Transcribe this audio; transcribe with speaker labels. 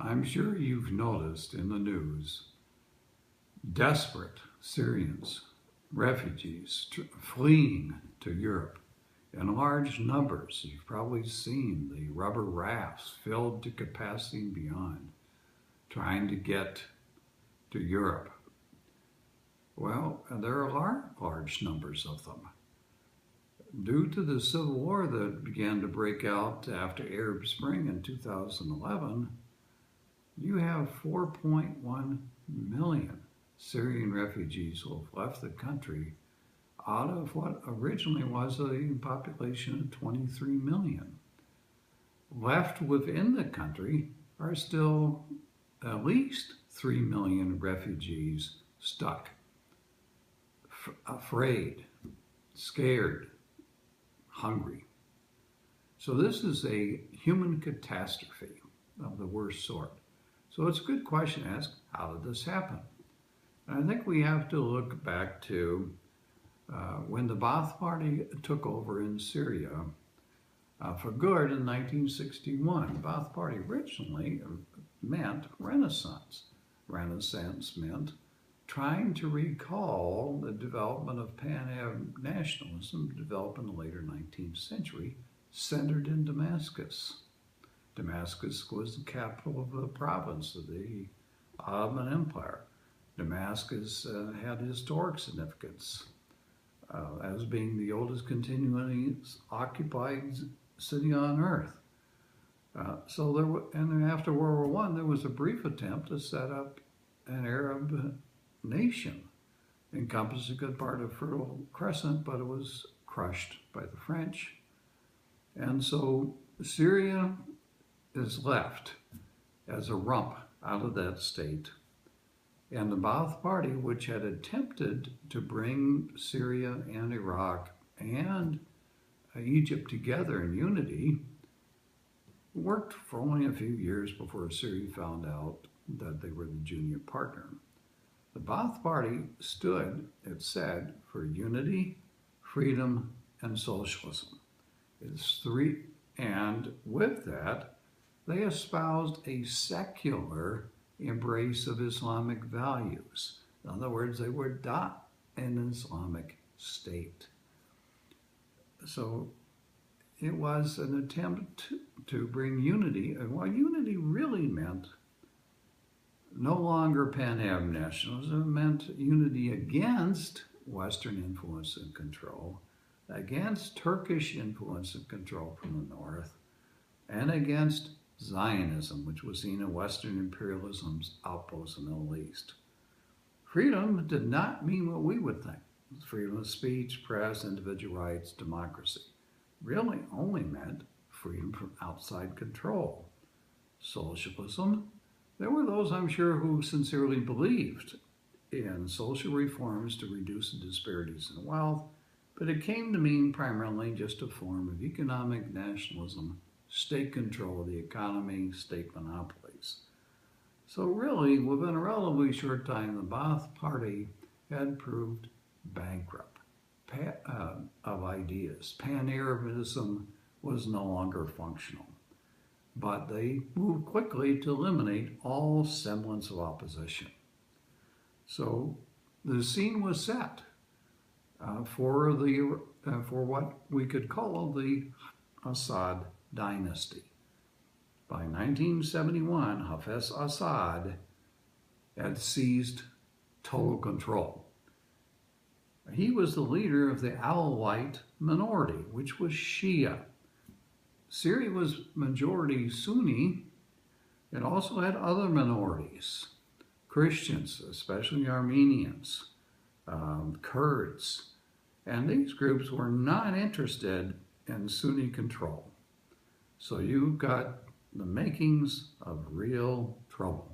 Speaker 1: I'm sure you've noticed in the news desperate Syrians, refugees fleeing to Europe in large numbers. You've probably seen the rubber rafts filled to capacity and beyond, trying to get to Europe. Well, there are large numbers of them. Due to the civil war that began to break out after Arab Spring in 2011, you have 4.1 million Syrian refugees who have left the country out of what originally was a population of 23 million. Left within the country are still at least 3 million refugees stuck, afraid, scared, hungry. So this is a human catastrophe of the worst sort. So it's a good question to ask, how did this happen? And I think we have to look back to when the Ba'ath Party took over in Syria for good in 1961. The Ba'ath Party originally meant Renaissance. Renaissance meant trying to recall the development of Pan-Arab nationalism developed in the later 19th century, centered in Damascus. Damascus was the capital of the province of the Ottoman Empire. Damascus had historic significance as being the oldest continually occupied city on earth. And after World War I, there was a brief attempt to set up an Arab nation, encompassing a good part of Fertile Crescent, but it was crushed by the French. And so Syria is left as a rump out of that state. And the Ba'ath Party, which had attempted to bring Syria and Iraq and Egypt together in unity, worked for only a few years before Syria found out that they were the junior partner. The Ba'ath Party stood, it said, for unity, freedom, and socialism. It's three, and with that, they espoused a secular embrace of Islamic values. In other words, they were not an Islamic state. So it was an attempt to bring unity, and what unity really meant, no longer Pan-Arab nationalism, it meant unity against Western influence and control, against Turkish influence and control from the north, and against Zionism, which was seen as Western imperialism's outpost in the Middle East. Freedom did not mean what we would think. Freedom of speech, press, individual rights, democracy. Really only meant freedom from outside control. Socialism, there were those, I'm sure, who sincerely believed in social reforms to reduce the disparities in wealth, but it came to mean primarily just a form of economic nationalism, state control of the economy, state monopolies. So really, within a relatively short time, the Ba'ath Party had proved bankrupt of ideas. Pan-Arabism was no longer functional, but they moved quickly to eliminate all semblance of opposition. So the scene was set for what we could call the Assad Dynasty. By 1971, Hafez Assad had seized total control. He was the leader of the Alawite minority, which was Shia. Syria was majority Sunni. It also had other minorities, Christians, especially Armenians, Kurds, and these groups were not interested in Sunni control. So you've got the makings of real trouble.